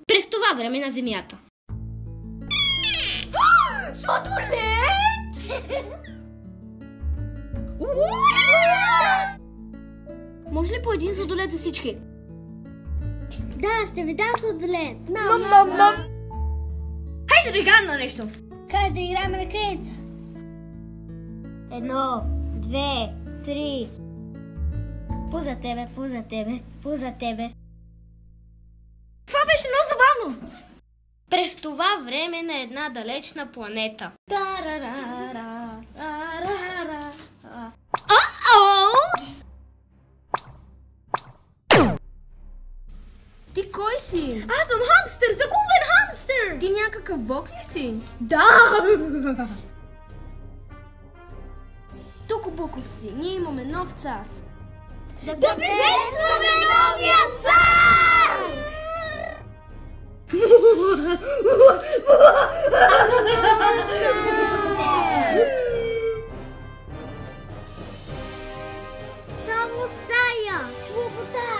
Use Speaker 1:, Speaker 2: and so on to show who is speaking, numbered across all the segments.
Speaker 1: През това време на Земята.
Speaker 2: Сладолед!
Speaker 1: Може ли по един сладолед за всички?
Speaker 3: Да, ще ви дам сладолед.
Speaker 1: Хайде да играем на нещо.
Speaker 3: Как да играем на крайца?
Speaker 1: 1, 2, 3. Поза тебе, поза тебе, поза тебе. Това беше много забавно. През това време на една далечна планета. Ти кой си?
Speaker 2: Аз съм хамстър, загубен хамстър!
Speaker 1: Ти някакъв бог ли си?
Speaker 2: Да!
Speaker 1: Тук, буковци, ние имаме нов цар.
Speaker 2: Да приветстваме новия цар!
Speaker 3: Само Сая! Свобода!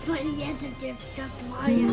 Speaker 3: Твоята девца твоя!